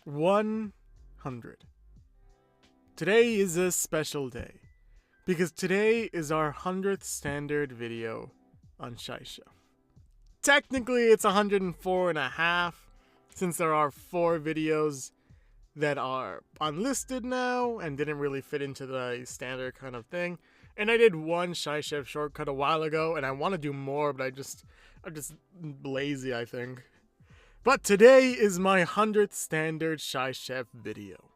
100. Today is a special day, because today is our 100th standard video on Shisha. Technically it's 104 and a half, since there are 4 videos that are unlisted now and didn't really fit into the standard kind of thing. And I did one Shy Chef shortcut a while ago, and I want to do more, but I'm just lazy, I think. But today is my 100th standard Shy Chef video.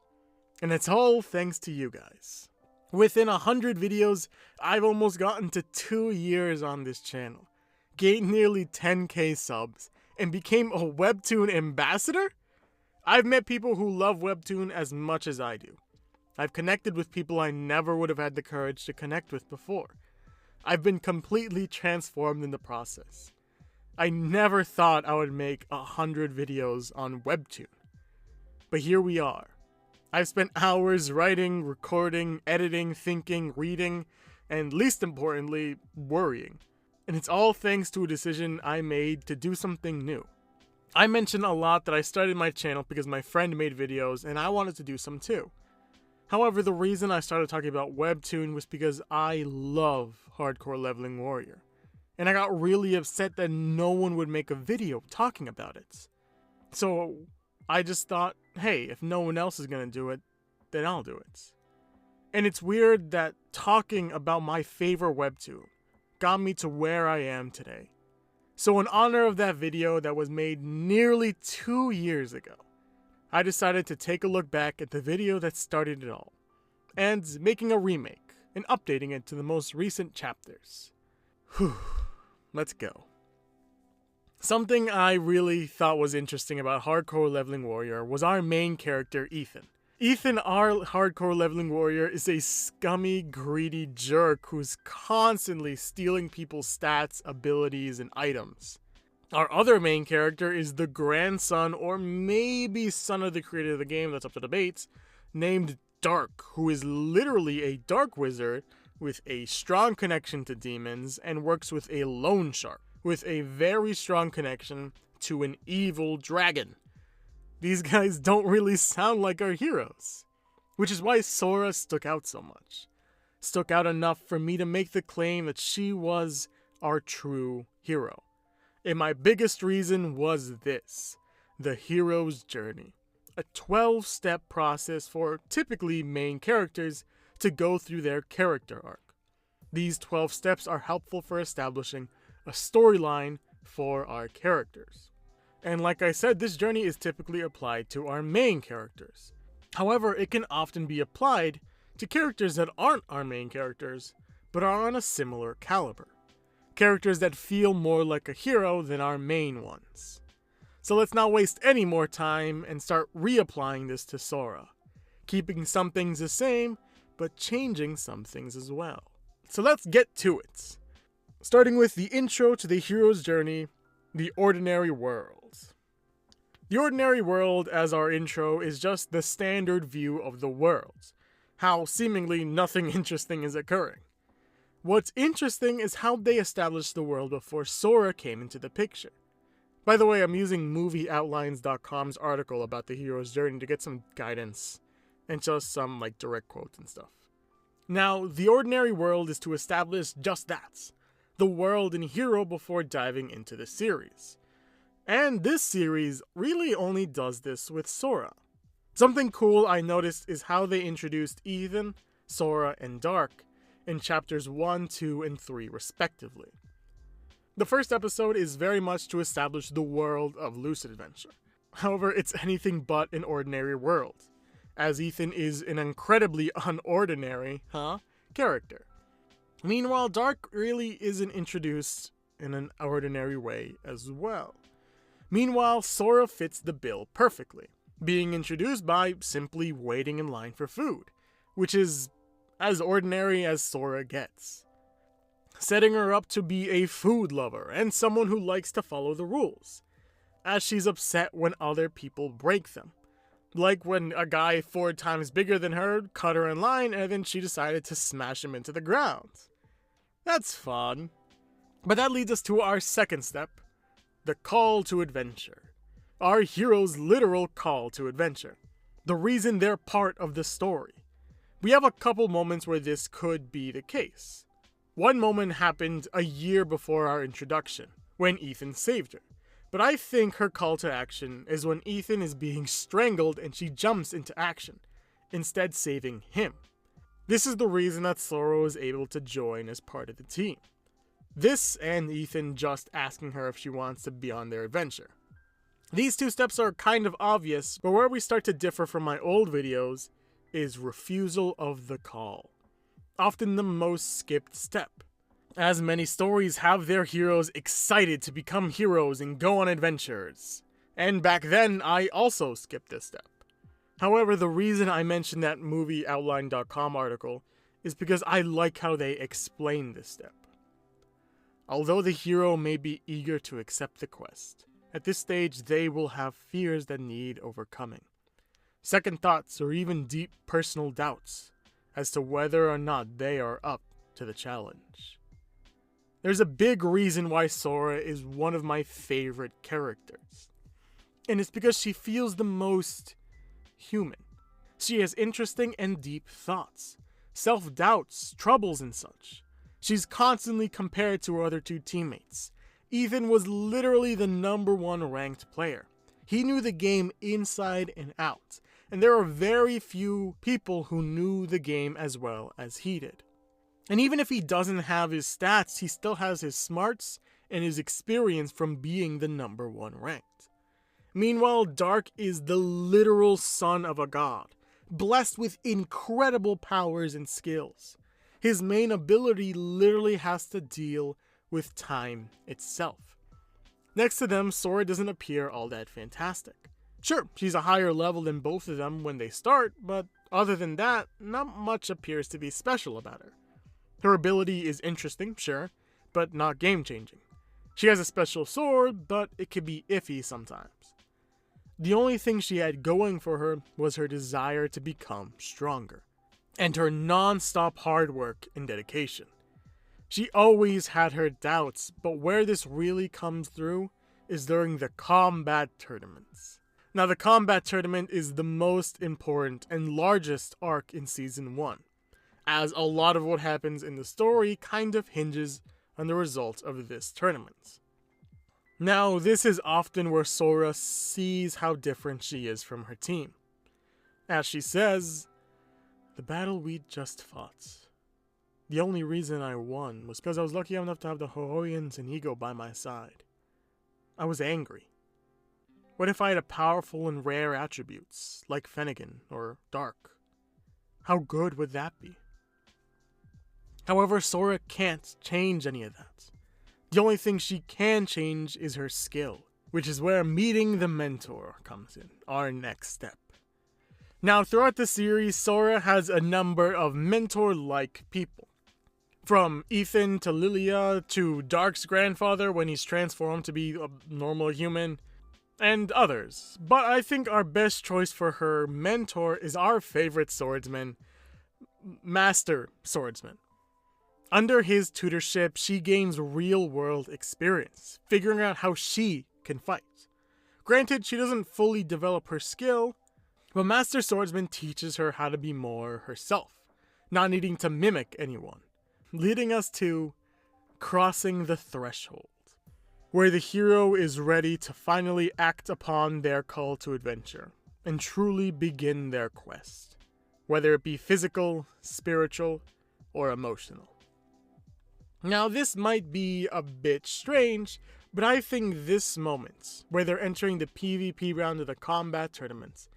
And it's all thanks to you guys. Within 100 videos, I've almost gotten to 2 years on this channel, gained nearly 10k subs, and became a Webtoon ambassador? I've met people who love Webtoon as much as I do. I've connected with people I never would have had the courage to connect with before. I've been completely transformed in the process. I never thought I would make 100 videos on Webtoon. But here we are. I've spent hours writing, recording, editing, thinking, reading, and least importantly, worrying. And it's all thanks to a decision I made to do something new. I mention a lot that I started my channel because my friend made videos and I wanted to do some too. However, the reason I started talking about Webtoon was because I love Hardcore Leveling Warrior. And I got really upset that no one would make a video talking about it. So I just thought, hey, if no one else is gonna do it, then I'll do it. And it's weird that talking about my favorite Webtoon got me to where I am today. So in honor of that video that was made nearly 2 years ago, I decided to take a look back at the video that started it all, and making a remake and updating it to the most recent chapters. Whew, let's go. Something I really thought was interesting about Hardcore Leveling Warrior was our main character, Ethan. Ethan, our Hardcore Leveling Warrior, is a scummy, greedy jerk who's constantly stealing people's stats, abilities, and items. Our other main character is the grandson or maybe son of the creator of the game, that's up to debate, named Dark, who is literally a dark wizard with a strong connection to demons and works with a loan shark with a very strong connection to an evil dragon. These guys don't really sound like our heroes, which is why Sora stuck out so much. Stuck out enough for me to make the claim that she was our true hero. And my biggest reason was this: the hero's journey. A 12-step process for typically main characters to go through their character arc. These 12 steps are helpful for establishing a storyline for our characters. And like I said, this journey is typically applied to our main characters. However, it can often be applied to characters that aren't our main characters, but are on a similar caliber. Characters that feel more like a hero than our main ones. So let's not waste any more time and start reapplying this to Sora. Keeping some things the same, but changing some things as well. So let's get to it. Starting with the intro to the hero's journey, the ordinary world. The ordinary world, as our intro, is just the standard view of the world. How seemingly nothing interesting is occurring. What's interesting is how they established the world before Sora came into the picture. By the way, I'm using movieoutlines.com's article about the hero's journey to get some guidance, and just some direct quotes and stuff. Now, the ordinary world is to establish just that, the world and hero, before diving into the series. And this series really only does this with Sora. Something cool I noticed is how they introduced Ethan, Sora, and Dark in chapters 1, 2, and 3 respectively. The first episode is very much to establish the world of Lucid Adventure. However, it's anything but an ordinary world, as Ethan is an incredibly unordinary, character. Meanwhile, Dark really isn't introduced in an ordinary way as well. Meanwhile, Sora fits the bill perfectly, being introduced by simply waiting in line for food, which is as ordinary as Sora gets. Setting her up to be a food lover and someone who likes to follow the rules, as she's upset when other people break them. Like when a guy 4 times bigger than her cut her in line and then she decided to smash him into the ground. That's fun. But that leads us to our second step, the call to adventure. Our hero's literal call to adventure. The reason they're part of the story. We have a couple moments where this could be the case. One moment happened a year before our introduction, when Ethan saved her. But I think her call to action is when Ethan is being strangled and she jumps into action, instead saving him. This is the reason that Sora is able to join as part of the team. This and Ethan just asking her if she wants to be on their adventure. These two steps are kind of obvious, but where we start to differ from my old videos is refusal of the call. Often the most skipped step, as many stories have their heroes excited to become heroes and go on adventures. And back then, I also skipped this step. However, the reason I mentioned that movieoutline.com article is because I like how they explain this step. Although the hero may be eager to accept the quest, at this stage they will have fears that need overcoming. Second thoughts or even deep personal doubts as to whether or not they are up to the challenge. There's a big reason why Sora is one of my favorite characters. And it's because she feels the most human. She has interesting and deep thoughts, self-doubts, troubles and such. She's constantly compared to her other two teammates. Ethan was literally the #1 ranked player. He knew the game inside and out, and there are very few people who knew the game as well as he did. And even if he doesn't have his stats, he still has his smarts and his experience from being the #1 ranked. Meanwhile, Dark is the literal son of a god, blessed with incredible powers and skills. His main ability literally has to deal with time itself. Next to them, Sora doesn't appear all that fantastic. Sure, she's a higher level than both of them when they start, but other than that, not much appears to be special about her. Her ability is interesting, sure, but not game-changing. She has a special sword, but it can be iffy sometimes. The only thing she had going for her was her desire to become stronger, and her non-stop hard work and dedication. She always had her doubts, but where this really comes through is during the combat tournaments. Now, the combat tournament is the most important and largest arc in Season 1, as a lot of what happens in the story kind of hinges on the results of this tournament. Now, this is often where Sora sees how different she is from her team. As she says, "The battle we just fought. The only reason I won was because I was lucky enough to have the Hawaiians and Ego by my side. I was angry. What if I had a powerful and rare attributes, like Finnegan or Dark? How good would that be?" However, Sora can't change any of that. The only thing she can change is her skill, which is where meeting the mentor comes in, our next step. Now, throughout the series, Sora has a number of mentor-like people. From Ethan to Lilia to Dark's grandfather when he's transformed to be a normal human, and others. But I think our best choice for her mentor is our favorite swordsman, Master Swordsman. Under his tutorship, she gains real-world experience, figuring out how she can fight. Granted, she doesn't fully develop her skill, but Master Swordsman teaches her how to be more herself, not needing to mimic anyone, leading us to crossing the threshold, where the hero is ready to finally act upon their call to adventure and truly begin their quest, whether it be physical, spiritual, or emotional. Now, this might be a bit strange, but I think this moment, where they're entering the PvP round of the combat tournaments,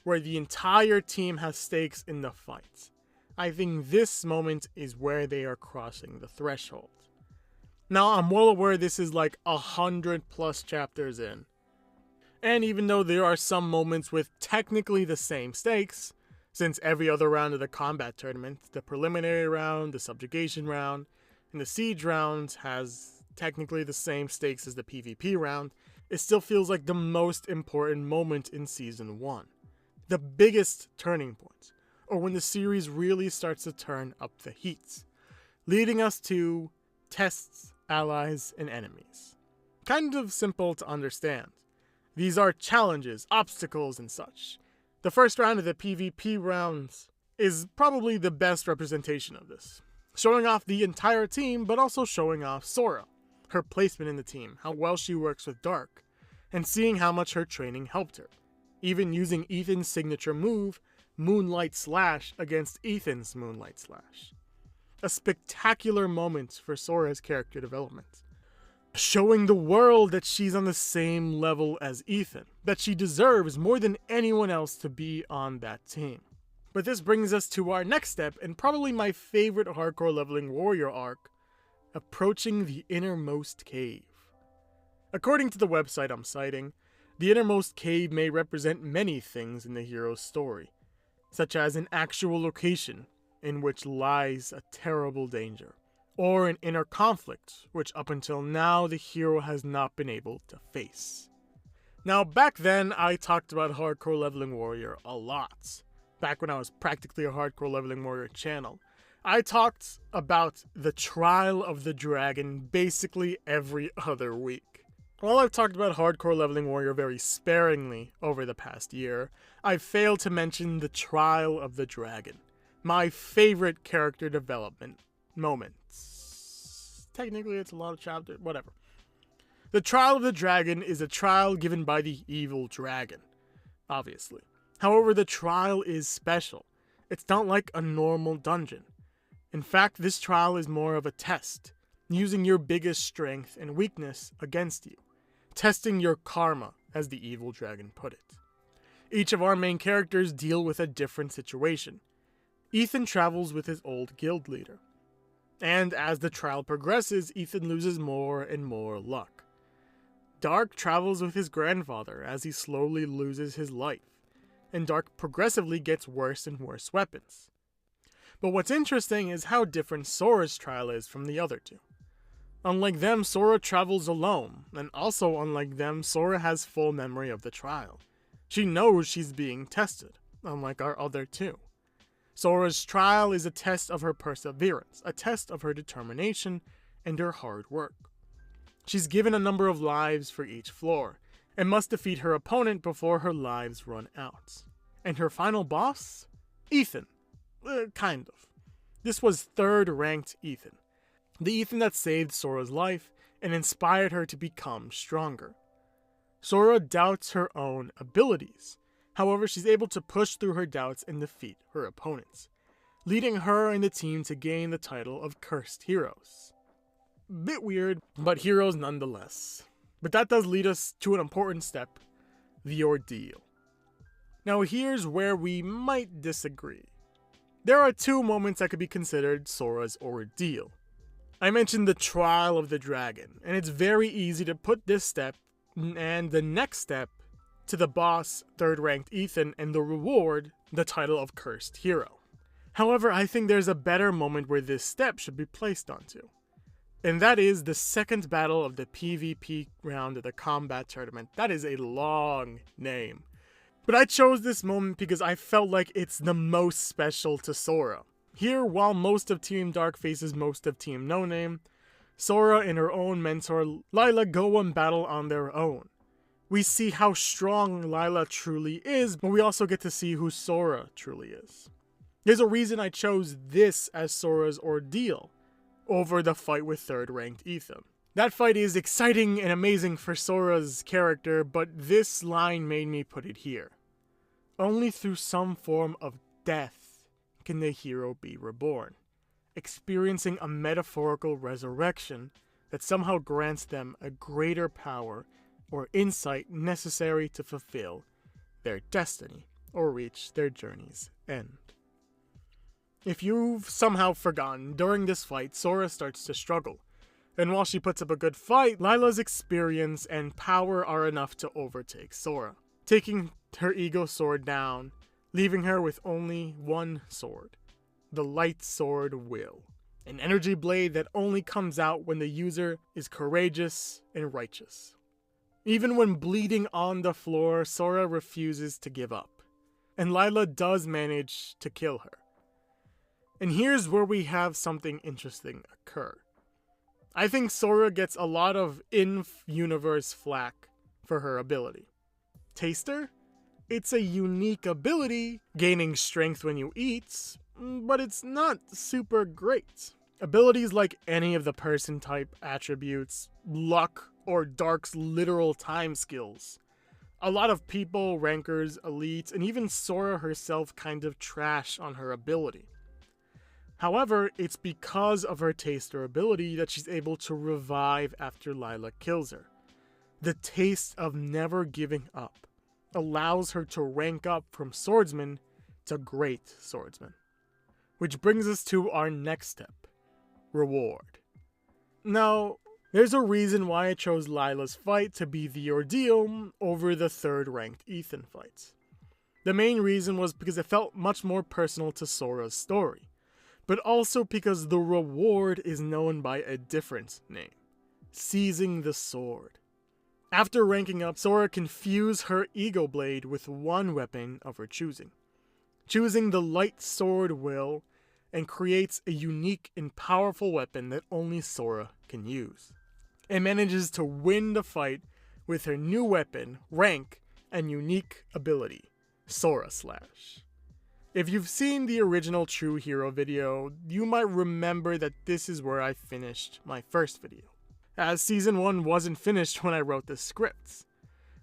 where the entire team has stakes in the fight, I think this moment is where they are crossing the threshold. Now, I'm well aware this is like 100+ chapters in, and even though there are some moments with technically the same stakes, since every other round of the combat tournament, the preliminary round, the subjugation round, and the siege round has technically the same stakes as the PvP round, it still feels like the most important moment in Season 1. The biggest turning point, or when the series really starts to turn up the heat, leading us to tests, allies, and enemies. kind of simple to understand. These are challenges, obstacles, and such. The first round of the PvP rounds is probably the best representation of this, showing off the entire team, but also showing off Sora, her placement in the team, how well she works with Dark, and seeing how much her training helped her, even using Ethan's signature move, Moonlight Slash, against Ethan's Moonlight Slash. A spectacular moment for Sora's character development, showing the world that she's on the same level as Ethan, that she deserves more than anyone else to be on that team. But this brings us to our next step, and probably my favorite hardcore leveling warrior arc, approaching the innermost cave. According to the website I'm citing, the innermost cave may represent many things in the hero's story, such as an actual location in which lies a terrible danger, or an inner conflict which up until now the hero has not been able to face. Now back then I talked about hardcore leveling warrior a lot. Back when I was practically a hardcore leveling warrior channel, I talked about the trial of the dragon basically every other week. While I've talked about hardcore leveling warrior very sparingly over the past year, I've failed to mention the trial of the dragon, my favorite character development moments. Technically it's a lot of chapters, whatever. The trial of the dragon is a trial given by the evil dragon, obviously. However, the trial is special. It's not like a normal dungeon. In fact, this trial is more of a test, using your biggest strength and weakness against you, testing your karma, as the evil dragon put it. Each of our main characters deal with a different situation. Ethan travels with his old guild leader, and as the trial progresses, Ethan loses more and more luck. Dark travels with his grandfather as he slowly loses his life, and Dark progressively gets worse and worse weapons. But what's interesting is how different Sora's trial is from the other two. Unlike them, Sora travels alone, and also unlike them, Sora has full memory of the trial. She knows she's being tested, unlike our other two. Sora's trial is a test of her perseverance, a test of her determination, and her hard work. She's given a number of lives for each floor, and must defeat her opponent before her lives run out. And her final boss? Ethan. Kind of. This was 3rd ranked Ethan. The Ethan that saved Sora's life and inspired her to become stronger. Sora doubts her own abilities. However, she's able to push through her doubts and defeat her opponents, leading her and the team to gain the title of Cursed Heroes. Bit weird, but heroes nonetheless. But that does lead us to an important step, the ordeal. Now here's where we might disagree. There are 2 moments that could be considered Sora's ordeal. I mentioned the trial of the dragon, and it's very easy to put this step and the next step to the boss, 3rd ranked Ethan, and the reward, the title of Cursed Hero. However, I think there's a better moment where this step should be placed onto. And that is the 2nd battle of the PvP round of the combat tournament. That is a long name. But I chose this moment because I felt like it's the most special to Sora. Here, while most of Team Dark faces most of Team No Name, Sora and her own mentor Lila go and battle on their own. We see how strong Lila truly is, but we also get to see who Sora truly is. There's a reason I chose this as Sora's ordeal over the fight with 3rd ranked Ethan. That fight is exciting and amazing for Sora's character, but this line made me put it here. Only through some form of death can the hero be reborn, experiencing a metaphorical resurrection that somehow grants them a greater power or insight necessary to fulfill their destiny or reach their journey's end. If you've somehow forgotten, during this fight, Sora starts to struggle, and while she puts up a good fight, Lila's experience and power are enough to overtake Sora, taking her ego sword down, leaving her with only one sword, the light sword Will, an energy blade that only comes out when the user is courageous and righteous. Even when bleeding on the floor, Sora refuses to give up, and Lila does manage to kill her. And here's where we have something interesting occur. I think Sora gets a lot of in-universe flack for her ability. Taster? It's a unique ability, gaining strength when you eat, but it's not super great. Abilities like any of the person type attributes, luck, or Dark's literal time skills. A lot of people, rankers, elites, and even Sora herself kind of trash on her ability. However, it's because of her taster ability that she's able to revive after Lila kills her. The taste of never giving up allows her to rank up from swordsman to great swordsman. Which brings us to our next step, reward. Now, there's a reason why I chose Lila's fight to be the ordeal over the third ranked Ethan fight. The main reason was because it felt much more personal to Sora's story, but also because the reward is known by a different name, seizing the sword. After ranking up, Sora can fuse her Ego Blade with one weapon of her choosing. Choosing the light sword will, and creates a unique and powerful weapon that only Sora can use. It manages to win the fight with her new weapon, rank, and unique ability, Sora Slash. If you've seen the original True Hero video, you might remember that this is where I finished my first video, as Season 1 wasn't finished when I wrote the scripts.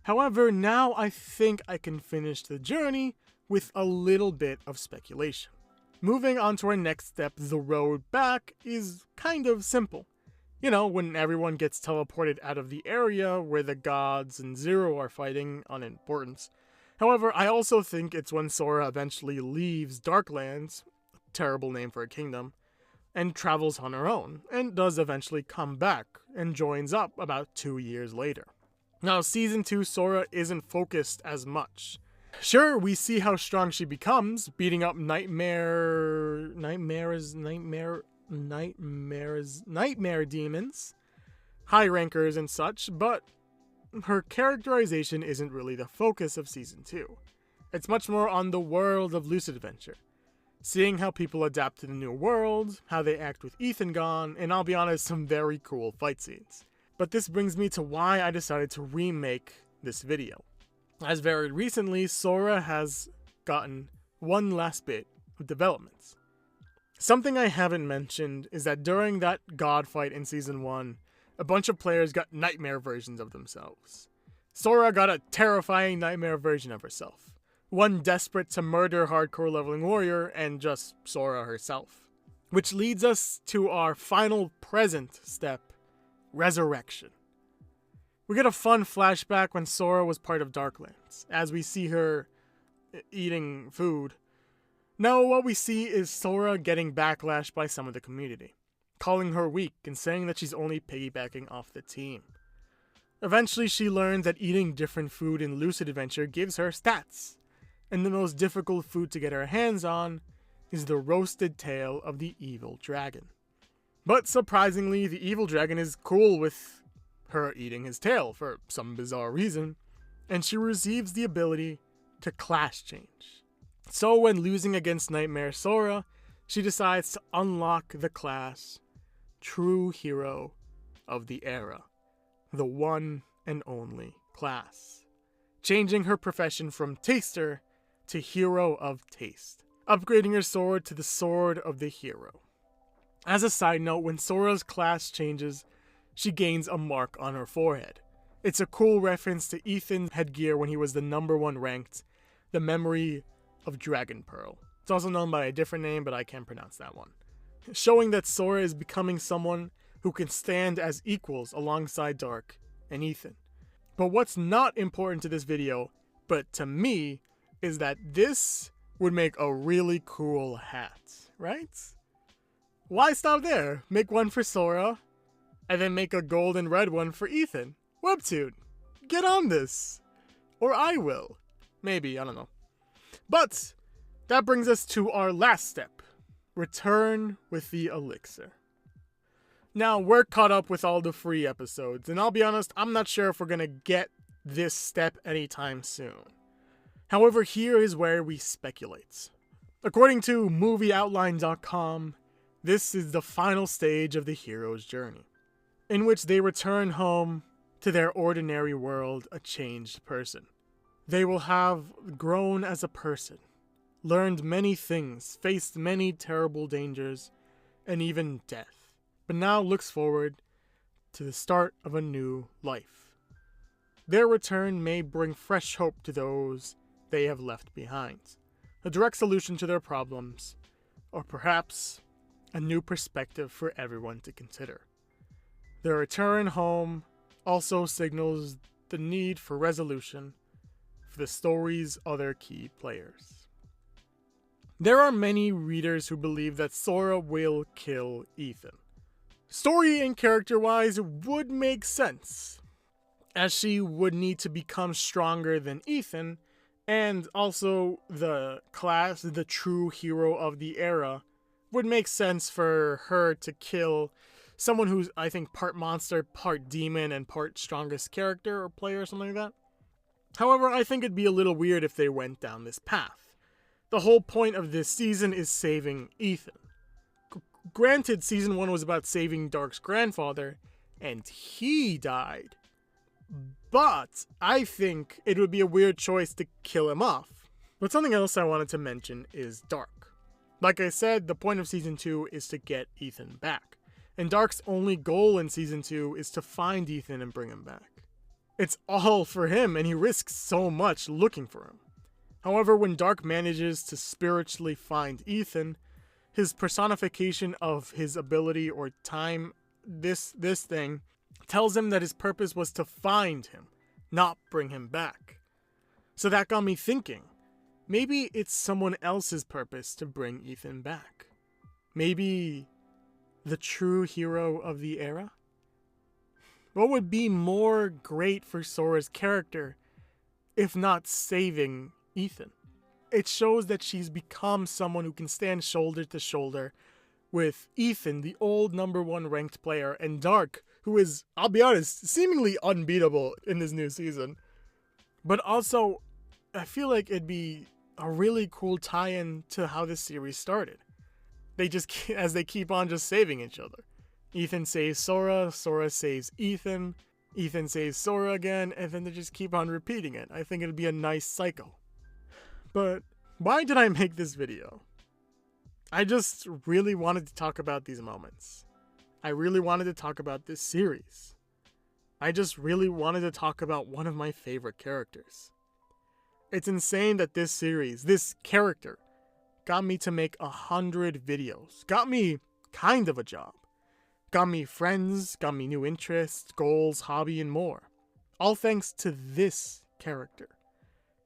However, now I think I can finish the journey with a little bit of speculation. Moving on to our next step, the road back, is kind of simple. You know, when everyone gets teleported out of the area where the gods and Zero are fighting on importance. However, I also think it's when Sora eventually leaves Darklands, terrible name for a kingdom, and travels on her own, and does eventually come back and joins up about 2 years later. Now, Season 2 Sora isn't focused as much. Sure, we see how strong she becomes, beating up nightmare demons, high rankers and such, but her characterization isn't really the focus of Season 2. It's much more on the world of Lucid Adventure. Seeing how people adapt to the new world, how they act with Ethan gone, and I'll be honest, some very cool fight scenes. But this brings me to why I decided to remake this video. As very recently, Sora has gotten one last bit of developments. Something I haven't mentioned is that during that god fight in Season 1, a bunch of players got nightmare versions of themselves. Sora got a terrifying nightmare version of herself. One desperate to murder hardcore leveling warrior and just Sora herself. Which leads us to our final present step, resurrection. We get a fun flashback when Sora was part of Darklands, as we see her eating food. Now what we see is Sora getting backlash by some of the community, calling her weak and saying that she's only piggybacking off the team. Eventually she learns that eating different food in Lucid Adventure gives her stats, and the most difficult food to get her hands on is the roasted tail of the evil dragon. But surprisingly, the evil dragon is cool with her eating his tail for some bizarre reason, and she receives the ability to class change. So when losing against Nightmare Sora, she decides to unlock the class True Hero of the Era, the one and only class, changing her profession from Taster to Hero of Taste, upgrading her sword to the Sword of the Hero. As a side note, when Sora's class changes, she gains a mark on her forehead. It's a cool reference to Ethan's headgear when he was the #1 ranked, the Memory of Dragon Pearl. It's also known by a different name, but I can't pronounce that one. Showing that Sora is becoming someone who can stand as equals alongside Dark and Ethan. But what's not important to this video, but to me, is that this would make a really cool hat, right? Why stop there? Make one for Sora, and then make a gold and red one for Ethan. Webtoon, get on this. Or I will. Maybe, I don't know. But that brings us to our last step. Return with the elixir. Now, we're caught up with all the free episodes, and I'll be honest, I'm not sure if we're gonna get this step anytime soon. However, here is where we speculate. According to movieoutline.com, this is the final stage of the hero's journey. in which they return home to their ordinary world a changed person. They will have grown as a person, learned many things, faced many terrible dangers, and even death, but now looks forward to the start of a new life. Their return may bring fresh hope to those they have left behind, a direct solution to their problems, or perhaps a new perspective for everyone to consider. Their return home also signals the need for resolution for the story's other key players. There are many readers who believe that Sora will kill Ethan. Story and character-wise, it would make sense, as she would need to become stronger than Ethan, and also the true hero of the era, would make sense for her to kill someone who's, I think, part monster, part demon, and part strongest character or player or something like that. However, I think it'd be a little weird if they went down this path. The whole point of this season is saving Ethan. Granted, season 1 was about saving Dark's grandfather, and he died. But I think it would be a weird choice to kill him off. But something else I wanted to mention is Dark. Like I said, the point of season 2 is to get Ethan back. And Dark's only goal in season 2 is to find Ethan and bring him back. It's all for him, and he risks so much looking for him. However, when Dark manages to spiritually find Ethan, his personification of his ability or time, this thing, tells him that his purpose was to find him, not bring him back. So that got me thinking, maybe it's someone else's purpose to bring Ethan back. Maybe the true hero of the era? What would be more great for Sora's character if not saving Ethan? It shows that she's become someone who can stand shoulder to shoulder with Ethan, the old #1 ranked player, and Dark, who is, I'll be honest, seemingly unbeatable in this new season. But also, I feel like it'd be a really cool tie-in to how this series started. They just, as they keep on just saving each other. Ethan saves Sora, Sora saves Ethan, Ethan saves Sora again, and then they just keep on repeating it. I think it'd be a nice cycle. But why did I make this video? I just really wanted to talk about these moments. I really wanted to talk about this series. I just really wanted to talk about one of my favorite characters. It's insane that this series, this character, got me to make 100 videos. Got me kind of a job. Got me friends, got me new interests, goals, hobby, and more. All thanks to this character.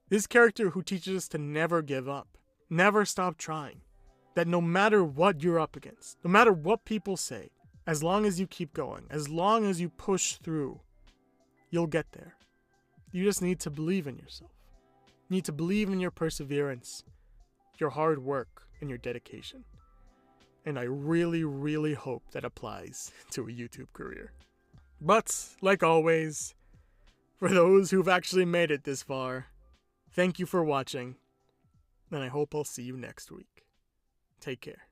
This character who teaches us to never give up, never stop trying. That no matter what you're up against, no matter what people say, as long as you keep going, as long as you push through, you'll get there. You just need to believe in yourself. You need to believe in your perseverance, your hard work, and your dedication. And I really, really hope that applies to a YouTube career. But, like always, for those who've actually made it this far, thank you for watching, and I hope I'll see you next week. Take care.